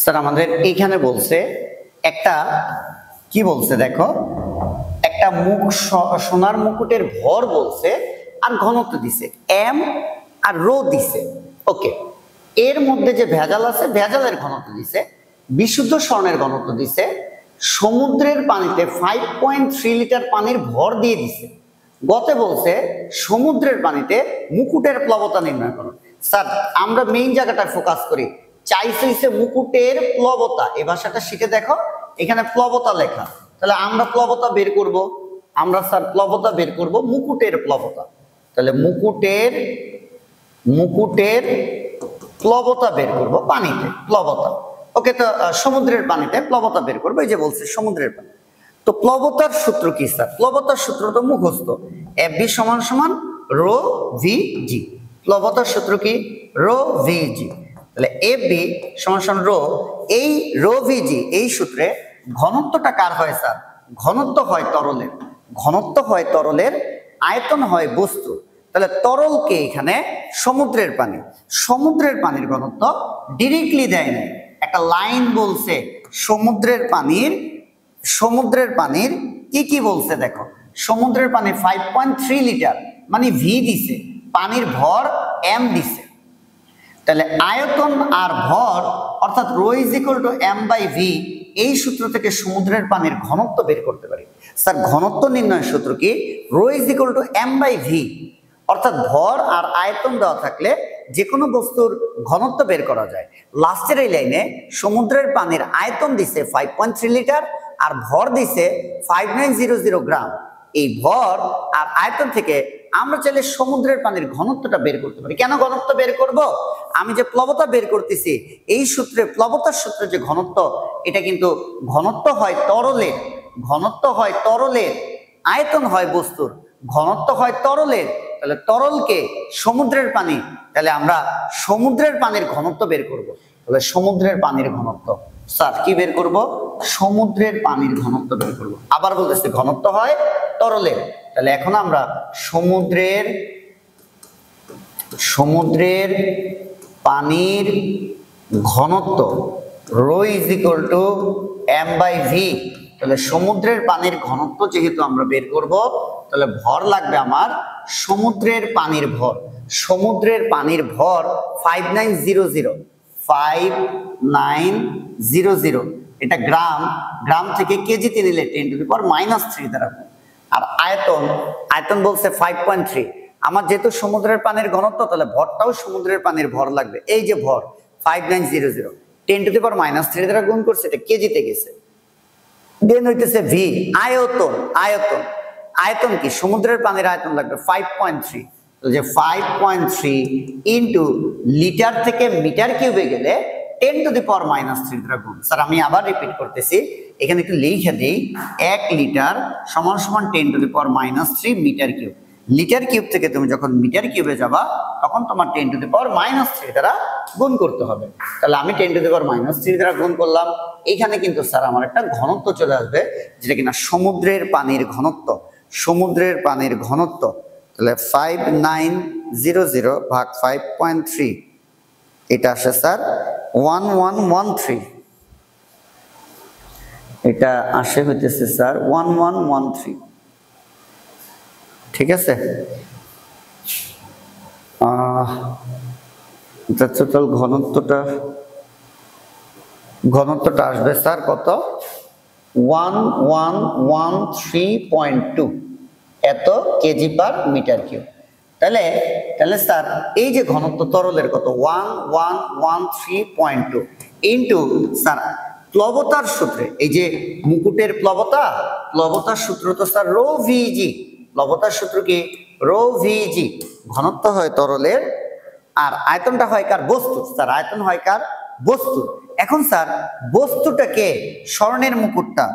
Sir আমাদের এইখানে বলছে একটা কি বলছে দেখো, একটা সোনার মুকুটের ভর বলছে আর ঘনত্ব দিছে এম আর রো দিছে। ওকে, এর মধ্যে যে ভেজাল আছে ভেজালের ঘনত্ব দিছে, বিশুদ্ধ স্বর্ণের ঘনত্ব দিছে, সমুদ্রের পানিতে 5.3 লিটার পানির ভর দিয়ে দিছে। গতে বলছে সমুদ্রের পানিতে মুকুটের প্লবতা নির্ণয় করো। স্যার আমরা মেইন জায়গাটা ফোকাস করি, চাইছে মুকুটের প্লবতা। এই ভাষাটা শিখে দেখো, এখানে প্লবতা লেখা, তাহলে আমরা প্লবতা বের করব। আমরা স্যার প্লবতা বের করব, মুকুটের প্লবতা। তাহলে মুকুটের প্লবতা বের করব পানিতে, প্লবতা। ওকে, তো সমুদ্রের পানিতে প্লবতা বের করবো, এই যে বলছে সমুদ্রের পানি। তো প্লবতার সূত্র কি স্যার? প্লবতার সূত্র তো মুখস্থ, এফবি সমান সমান রো ভি জি। প্লবতার সূত্র কি? Rho V G. তাহলে এফবি সমান সমান রো, এই রো ভি জি এই সূত্রে ঘনত্বটা কার হয় স্যার? ঘনত্ব হয় তরলের, ঘনত্ব হয় তরলের, আয়তন হয় বস্তু। তাহলে তরলকে এখানে সমুদ্রের পানি, সমুদ্রের পানির ঘনত্ব ডিরেক্টলি দেয় নাই, একটা লাইন বলছে সমুদ্রের পানির কি কি বলছে দেখো। সমুদ্রের পানি 5.3 লিটার মানে ভি দিছে, পানির ভর এম দিছে। তাহলে আয়তন আর ভর অর্থাৎ rho is equal to M by V, এই সূত্র থেকে সমুদ্রের পানির ঘনত্ব বের করতে পারি। স্যার ঘনত্ব নির্ণয়ের সূত্র কি? Rho is equal to M by V, অর্থাৎ ভর আর আয়তন দেওয়া থাকলে যে কোনো বস্তুর ঘনত্ব বের করা যায়। লাস্টের এই লাইনে সমুদ্রের পানির আয়তন দিছে 5.3 লিটার আর ভর দিছে 5900 গ্রাম। এই ভর আর আয়তন থেকে আমরা চাইলে সমুদ্রের পানির ঘনত্বটা বের করতে পারি। কেন ঘনত্ব বের করব? আমি যে প্লবতা বের করতেছি এই সূত্রে, প্লবতার সূত্রে যে ঘনত্ব, এটা কিন্তু ঘনত্ব হয় তরলের, ঘনত্ব হয় তরলের, আয়তন হয় বস্তুর, ঘনত্ব হয় তরলের। তাহলে তরলকে সমুদ্রের পানি, তাহলে আমরা সমুদ্রের পানির ঘনত্ব বের করব। তাহলে সমুদ্রের পানির ঘনত্ব স্যার কি বের করব? সমুদ্রের পানির ঘনত্ব বের করব। আবার বলতেছি ঘনত্ব হয় তরলের, তাহলে এখন আমরা সমুদ্রের পানির ঘনত্ব rho is equal to M by V. তাহলে সমুদ্রের পানির ঘনত্ব যেহেতু আমরা বের করব, তাহলে ভর লাগবে আমার সমুদ্রের পানির ভর। সমুদ্রের পানির ভর 5900, এটা গ্রাম, গ্রাম থেকে কেজিতে নিলে 10⁻³ দ্বারা। আর আয়তন বলছে 5.3। আমার যেহেতু সমুদ্রের পানির ঘনত্ব, তাহলে ভরটাও সমুদ্রের পানির ভর লাগবে। এই যে ভর 5900, 10⁻³ দ্বারা গুণ করছে, এটা কেজিতে গেছে। দেন হইতেছে ভি, আয়তন কি? সমুদ্রের পানির আয়তন লাগবে 5.3, যে 5.3 ইন্টু লিটার থেকে মিটার কিউবে গেলে 10⁻³ দ্বারা গুণ। স্যার আমি আবার রিপিট করতেছি, এখানে একটু লিখে দিই, 1 লিটার সমান সমান 10⁻³ মিটার কিউব। লিটার কিউব থেকে তুমি যখন মিটার কিউবে যাবা, তখন তোমার 10⁻³ দ্বারা গুণ করতে হবে। তাহলে আমি 10⁻³ দ্বারা গুণ করলাম, এইখানে কিন্তু স্যার আমার একটা ঘনত্ব চলে আসবে, যেটা কিনা সমুদ্রের পানির ঘনত্ব। সমুদ্রের পানির ঘনত্ব তাহলে 5900 ভাগ 5.3, এটা আসে স্যার 1113। এটা আসে হইতেছে স্যার 1113, ঠিক আছে। টোটাল ঘনত্বটা আসবে স্যার কত? 1113.2 এত কেজি পার মিটার কিউব। তাহলে স্যার এই যে ঘনত্ব তরলের কত? 1113.2 ইন্টু স্যার প্লবতার সূত্রে, এই যে মুকুটের প্লবতার সূত্র তো স্যার রো ভিজি। প্লবতার সূত্র কি? রো ভিজি। ঘনত্ব হয় তরলের আর আয়তনটা হয় কার? বস্তু। স্যার আয়তন হয় কার? বস্তু। এখন স্যার বস্তুটাকে, স্বর্ণের মুকুটটা,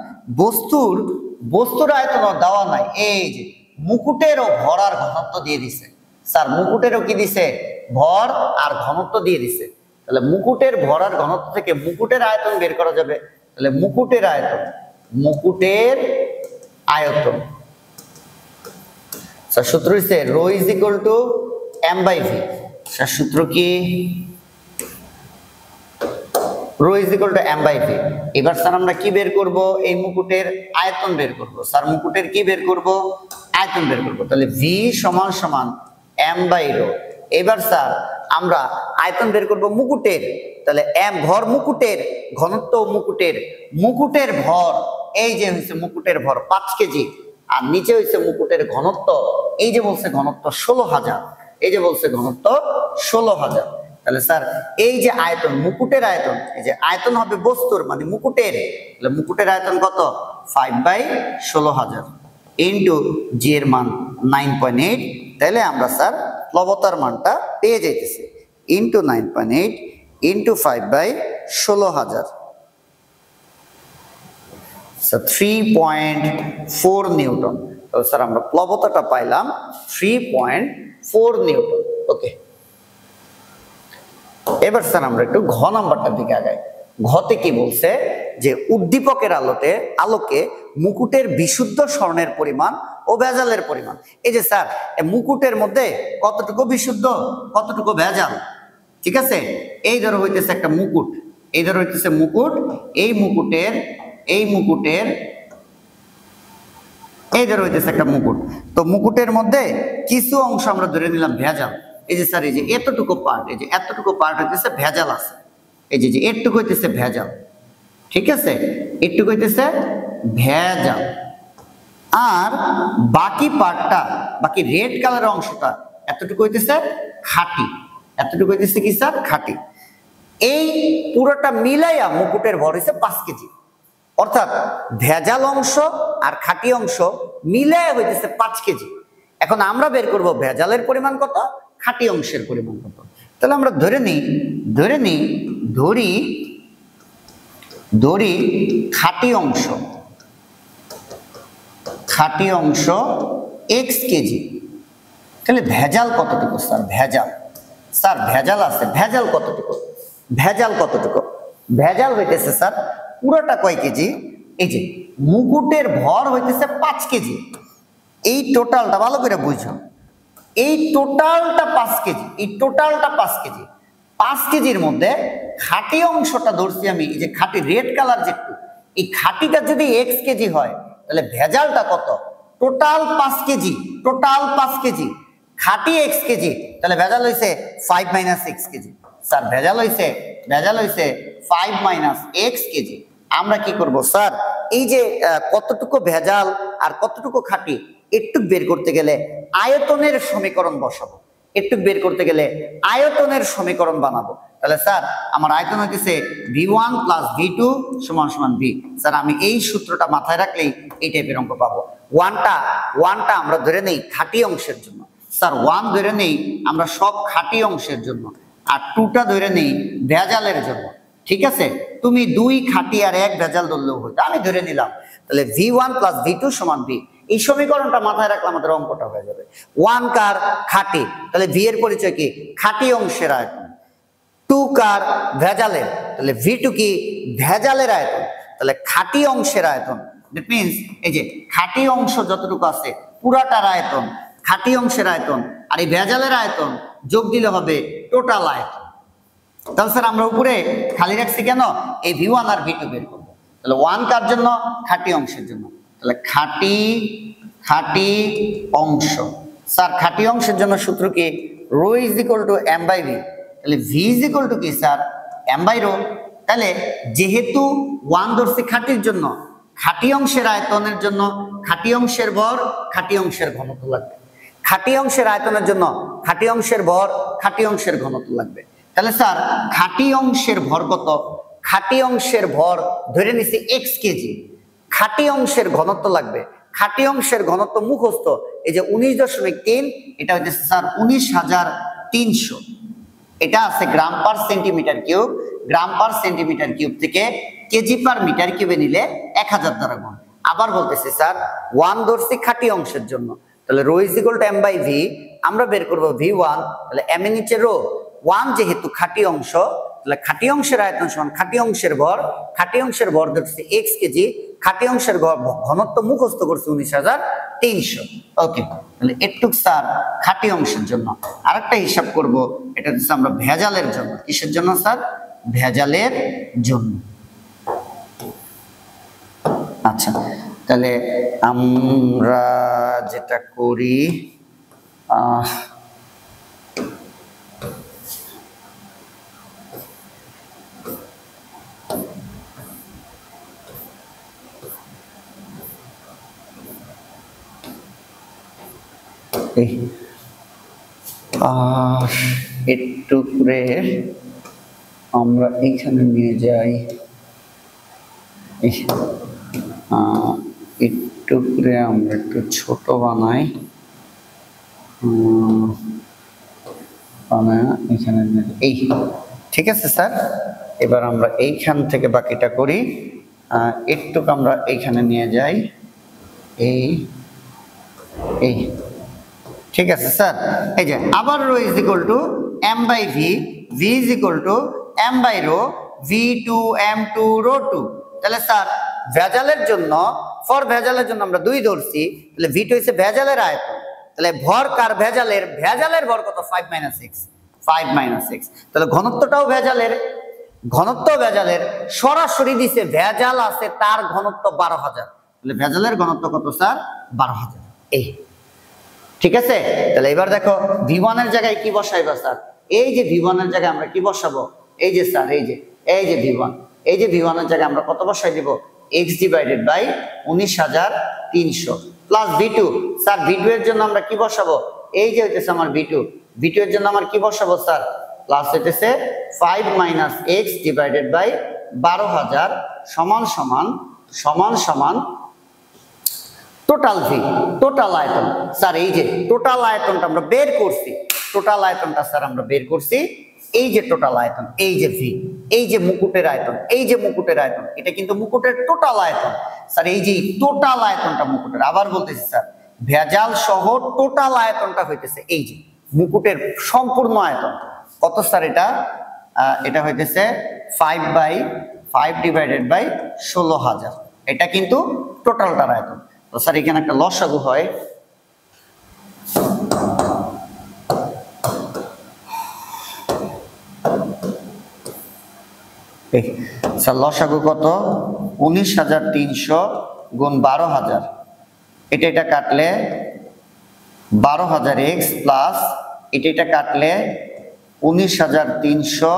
বস্তুর আয়তন দেওয়া নাই, এই যে মুকুটেরও ভর আর ঘনত্ব দিয়ে দিছে। স্যার মুকুটেরও কি দিছে? ভর আর ঘনত্ব দিয়ে দিছে। তাহলে মুকুটের ভর আর ঘনত্ব থেকে মুকুটের আয়তন বের করা যাবে। তাহলে মুকুটের আয়তন স্যার সূত্র হচ্ছে rho is equal to M by V. Sir সূত্র কি? Rho is equal to M by V. এবার স্যার আমরা কি বের করব? এই মুকুটের আয়তন বের করব। স্যার মুকুটের কি বের করব? আয়তন বের করব। তাহলে ভি সমান সমান এম বাই রো। এবার স্যার আমরা আয়তন বের করব মুকুটের। তাহলে এম ভর মুকুটের, ঘনত্ব মুকুটের, মুকুটের ভর এই যে হচ্ছে মুকুটের ভর 5 কেজি, আর নিচে হচ্ছে মুকুটের ঘনত্ব, এই যে বলছে ঘনত্ব 16,000, এই যে বলছে ঘনত্ব 16,000। তাহলে স্যার এই যে আয়তন, মুকুটের আয়তন, এই যে আয়তন হবে বস্তুর মানে মুকুটের, তাহলে মুকুটের আয়তন কত? 5/16,000 ইন্টু জি এর মান 9.8। তাহলে আমরা স্যার প্লবতার মানটা পেয়ে যাইতেছি ইন্টু 9.8 ইন্টু 5/16,000, 3.4 নিউটন। তো স্যার আমরা প্লবতাটা পাইলাম 3.4 নিউটন। ওকে, এবার স্যার আমরা একটু ঘ নাম্বারটার দিকে আগাই। ঘতে কি বলছে যে উদ্দীপকের আলোকে মুকুটের বিশুদ্ধ স্বর্ণের পরিমাণ ও ভেজালের পরিমাণ। এই যে স্যার মুকুটের মধ্যে কতটুকু বিশুদ্ধ কতটুকু ভেজাল, ঠিক আছে? এই ধরো হইতেছে একটা মুকুট, এই ধরো হইতেছে মুকুট, এই মুকুটের এই ধরো হইতেছে একটা মুকুট। তো মুকুটের মধ্যে কিছু অংশ আমরা ধরে নিলাম ভেজাল। এই যে স্যার এই যে এতটুকু পার্ট, এই যে এতটুকু পার্ট হইতেছে ভেজাল আছে, এই যে এরটুকু হইতেছে ভেজাল, ঠিক আছে? এরটুকু হইতেছে ভেজাল। আর বাকি পার্টটা, বাকি রেড কালারের অংশটা এতটুকু হইতেছে খাঁটি, এতটুকু হইতেছে কি স্যার? খাঁটি। এই পুরোটা মিলাইয়া মুকুটের ভর হইছে 5 কেজি। অর্থাৎ ভেজাল অংশ আর খাঁটি অংশ মিলাইয়া হইতেছে 5 কেজি। এখন আমরা বের করব ভেজালের পরিমাণ কত, খাঁটি অংশের পরিমাণ কত। তাহলে আমরা ধরি খাঁটি অংশ x কেজি। তাহলে ভেজাল কতটুকু স্যার? ভেজাল আছে, ভেজাল কতটুকু? ভেজাল হইতেছে স্যার পুরোটা কয় কেজি? এই যে মুকুটের ভর হইতেছে 5 কেজি। এই টোটালটা ভালো করে বুঝো, এই টোটালটা 5 কেজি, এই টোটালটা 5 কেজি। 5 কেজির মধ্যে খাঁটি অংশটা ধরছি আমি, এই যে খাঁটি রেড কালার যেটু, এই খাঁটিটা যদি x কেজি হয় তাহলে ভেজালটা কত? টোটাল 5 কেজি, টোটাল 5 কেজি, খাঁটি x কেজি, তাহলে ভেজাল হইছে 5 - x কেজি। স্যার ভেজাল হইছে 5 - x কেজি। আমরা কি করব স্যার? এই যে কতটুকু ভেজাল আর কতটুকু খাঁটি একটু বের করতে গেলে আয়তনের সমীকরণ বসাবো, একটু বের করতে গেলে আয়তনের সমীকরণ বানাবো। তাহলে স্যার আমার আয়তন হইতেছে v1 + v2 = v। স্যার আমি এই সূত্রটা মাথায় রাখলেই এই টাইপের অঙ্ক পাবো। ওয়ানটা আমরা ধরে নেই খাঁটি অংশের জন্য, স্যার 1 ধরে নেই আমরা সব খাঁটি অংশের জন্য, আর 2টা ধরে নেই ভেজালের জন্য, ঠিক আছে? তুমি 2 খাঁটি আর 1 ভেজাল ধরলেও হতো, আমি ধরে নিলাম। তাহলে v1 + v2 = v। এই সমীকরণটা মাথায় রাখলে আমাদের অঙ্কটা হয়ে যাবে। 1 কার? খাঁটি, তাহলে v এর পরিচয় কি? খাঁটি অংশের আয়তন। 2 কার? ভেজালের, তাহলে v2 কি? ভেজালের আয়তন। তাহলে খাঁটি অংশের আয়তন, দ্যাট মিন্স এই যে খাঁটি অংশ যতটুকু আছে পুরাটার আয়তন, খাঁটি অংশের আয়তন, আর এই ভেজালের আয়তন যোগ দিলে হবে টোটাল আয়তন। তাহলে স্যার আমরা উপরে খালি রাখছি কেন? এই v1 আর v2 বের করবো। তাহলে 1 কার জন্য? খাঁটি অংশের জন্য। তাহলে খাঁটি অংশ, স্যার খাঁটি অংশের জন্য সূত্র কি? ρ = m/v। তাহলে v = কি স্যার? m/ρ। তাহলে যেহেতু 1 ধরছি খাঁটির জন্য, খাঁটি অংশের আয়তনের জন্য খাঁটি অংশের ভর, খাঁটি অংশের ঘনত্ব লাগবে। খাঁটি অংশের আয়তনের জন্য খাঁটি অংশের ভর, খাঁটি অংশের ঘনত্ব লাগবে। তাহলে স্যার খাঁটি অংশের ভর কত? খাঁটি অংশের ভর ধরে নিছি x কেজি। খাঁটি অংশের ঘনত্ব লাগবে, খাঁটি অংশের ঘনত্ব মুখস্থ, এই যে 19.3, এটা হচ্ছে স্যার 19,300। এটা আছে গ্রাম পার সেন্টিমিটার কিউব। গ্রাম পার সেন্টিমিটার কিউব থেকে কেজি পার মিটার কিউবে নিলে 1000 দ্বারা গুণ। আবার বলতেছি স্যার 1 ধরছি খাঁটি অংশের জন্য, তাহলে ρ = m/v। আমরা বের করব v1, তাহলে m এর নিচে ρ। 1 যেহেতু খাঁটি অংশ, তাহলে খাঁটি অংশের আয়তন সমান খাঁটি অংশের ভর, খাঁটি অংশের ভর ধরছি x কেজি, খাঁটি অংশের ঘনত্ব মুখস্থ করছি 19,300। ওকে, তাহলে এটুক স্যার খাঁটি অংশের জন্য। আরেকটা হিসাব করব, এটা হচ্ছে আমরা ভেজালের জন্য। কিসের জন্য স্যার? ভেজালের জন্য। আচ্ছা, তাহলে আমরা যেটা করি একটু করে আমরা এইখানে নিয়ে যাই, একটু করে আমরা একটু ছোট বানাই, এখানে এই ঠিক আছে স্যার। এবার আমরা এইখান থেকে বাকিটা করি, একটু আমরা এইখানে নিয়ে যাই, এই এই ঠিক আছে স্যার। এই যে আবার rho is equal to M by V, V is equal to M by rho, V two M two rho two. তাহলে স্যার ভেজালের জন্য, ফর ভেজালের জন্য আমরা 2 ধরছি, তাহলে ভি টু হচ্ছে ভেজালের আয়তন, তাহলে ভর কার ভেজালের, ভেজালের ভর কত 5 - 6, 5 - 6। তাহলে ঘনত্বটাও ভেজালের, ঘনত্ব ভেজালের, সরাসরি দিছে ভেজাল আছে তার ঘনত্ব 12,000, তাহলে ভেজালের ঘনত্ব কত স্যার 12,000। এই ঠিক আছে। তাহলে এবার দেখো V1 এর জায়গায় কি বসাইবা স্যার, এই যে V1 এর জায়গায় আমরা কি বসাবো, এই যে স্যার এই যে V1, এই যে V1 এর জায়গায় আমরা কত বসাই দিব, x divided by 19,300 plus V2। Sir V2 এর জন্য আমরা কি বসাবো, এই যে হইতেছে আমার V2, V2 এর জন্য আমার কি বসাবো স্যার, প্লাস হইতেছে 5 - x ডিভাইডেড বাই 12,000 সমান সমান সমান সমান টোটাল ভি, টোটাল আয়তন। স্যার এই যে টোটাল আয়তনটা আমরা বের করছি, টোটাল আয়তনটা স্যার আমরা বের করছি, এই যে টোটাল আয়তন, এই যে ভি, এই যে মুকুটের আয়তন, এই যে মুকুটের আয়তন, এটা কিন্তু মুকুটের টোটাল আয়তন স্যার। এই যে টোটাল আয়তনটা মুকুটের, আবার বলতেছি স্যার ভেজাল সহ টোটাল আয়তনটা হইতেছে এই যে মুকুটের সম্পূর্ণ আয়তন কত স্যার, এটা হইতেছে 5/5 ডিভাইডেড বাই 16,000, এটা কিন্তু টোটালটার আয়তন। তো স্যার এখানে একটা লসাগু হয়, স্যার লসাগু কত 19,300 গুণ 12,000, এটা কাটলে 12,000 x প্লাস এটা কাটলে 19,300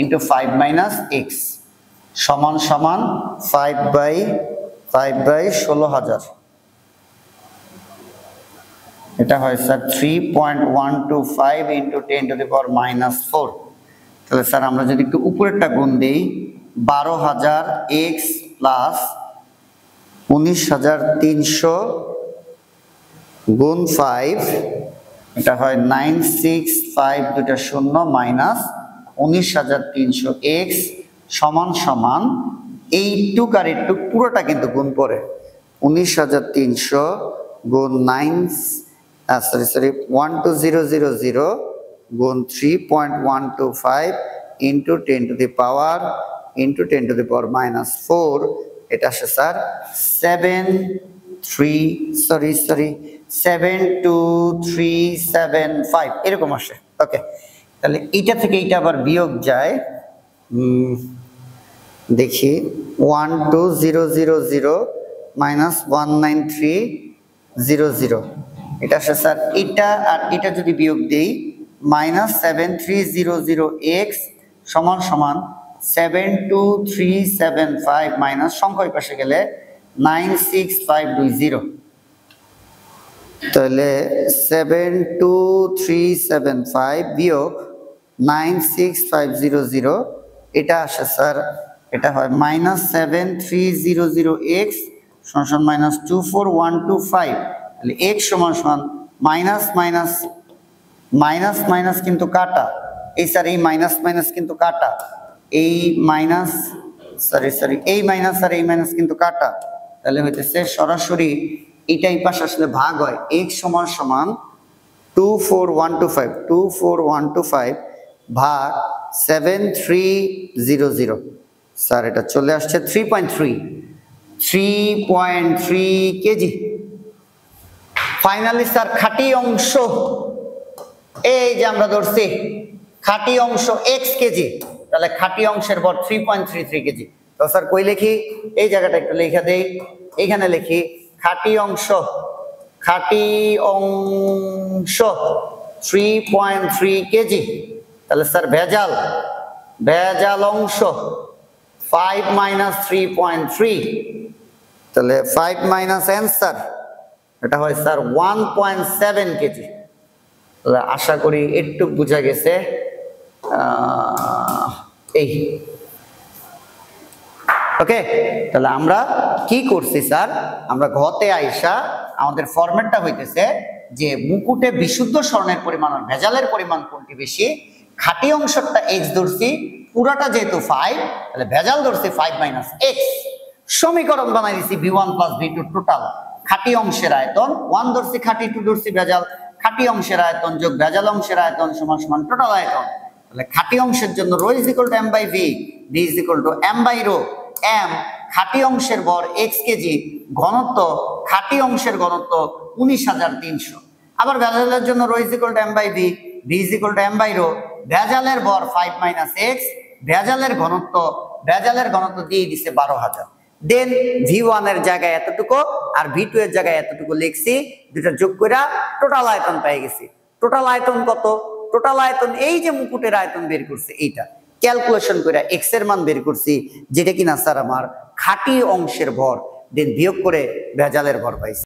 ইন্টু 5 - x সমান সমান 5/16,000, এটা হয় স্যার 3.125 ইন্টু 10⁻⁻⁴। তাহলে স্যার আমরা যদি একটু উপরেরটা গুণ দেই, 12,000 x প্লাস 19,300 গুণ 5, এটা হয় 965 দুটা 0 মাইনাস 19,300 x সমান সমান এই টুক আর একটু পুরোটা কিন্তু গুণ করে 19,300 গুণ 12,000 গুণ 3.125 ইন্টু 10⁻⁻⁴, এটা আসে স্যার 72375 এরকম আসে। ওকে, তাহলে এইটা থেকে এইটা আবার বিয়োগ যায়, দেখি 12,000 মাইনাস 19300, এটা আসে স্যার এটা আর এটা যদি বিয়োগ দেই মাইনাস 7300x সমান সমান 72375 মাইনাস সংখ্যার পাশে গেলে 96520, তাহলে 72375 বিয়োগ 96500, এটা আসে স্যার এটা হয় মাইনাস 7300x সমান মাইনাস 24125, তাহলে x সমান সমান মাইনাস মাইনাস মাইনাস মাইনাস কিন্তু কাটা, এই স্যার এই মাইনাস মাইনাস কিন্তু কাটা, এই মাইনাস সরি এই মাইনাস আর এই মাইনাস কিন্তু কাটা, তাহলে হইতেছে সরাসরি এটাই পাশে আসলে ভাগ হয়, x সমান সমান 24125 ভাগ 7300, স্যার এটা চলে আসছে 3.3 কেজি। ফাইনালি স্যার খাঁটি অংশ এই যে আমরা ধরছি খাঁটি অংশ x কেজি, তাহলে তাহলে খাঁটি অংশের ভর 3.33 কেজি। তো স্যার কই লিখি, এই জায়গাটা একটু লিখে দেই, এইখানে লিখি খাঁটি অংশ 3.3 কেজি। তাহলে স্যার ভেজাল অংশ 5 মাইনাস 3.3, তাহলে 5 মাইনাস অ্যান্সার এটা হয় স্যার 1.7 কেজি। তাহলে আশা করি একটু বোঝা গেছে। এই ওকে, তাহলে আমরা কি করছি স্যার, আমরা ঘতে আইসা আমাদের ফরম্যাটটা হইতেছে যে মুকুটে বিশুদ্ধ স্বর্ণের পরিমাণ আর ভেজালের পরিমাণ কোনটি বেশি, খাঁটি অংশটা x ধরছি, পুরাটা যেহেতু 5 তাহলে ভেজাল ধরছি 5 মাইনাস x। সমীকরণ বানাই দিছি v1 প্লাস v2 টোটাল খাঁটি অংশের আয়তন 1 ধরছি খাঁটি, 2 ধরছি ভেজাল, খাঁটি অংশের আয়তন যোগ ভেজাল অংশের আয়তন সমান সমান টোটাল আয়তন। তাহলে খাঁটি অংশের জন্য rho is equal to m by v, v is equal to m by rho. m খাঁটি অংশের ভর x কেজি, ঘনত্ব খাঁটি অংশের ঘনত্ব 19,300। আবার ভেজালের জন্য rho is equal to m by v, v is equal to m by rho. ভেজালের ভর 5 মাইনাস x, ভেজালের ঘনত্ব দিয়ে দিছে 12,000। দেন v1 এর জায়গায় এতটুকু আর v2 এর জায়গায় এতটুকু লিখছি, দুটো যোগ করে টোটাল আয়তন পেয়ে গেছি। টোটাল আয়তন কত? টোটাল আয়তন এই যে মুকুটের আয়তন বের করছে এইটা ক্যালকুলেশন করে x এর মান বের করছি, যেটা কিনা স্যার আমার খাঁটি অংশের ভর, দেন বিয়োগ করে ভেজালের ভর পাইছি।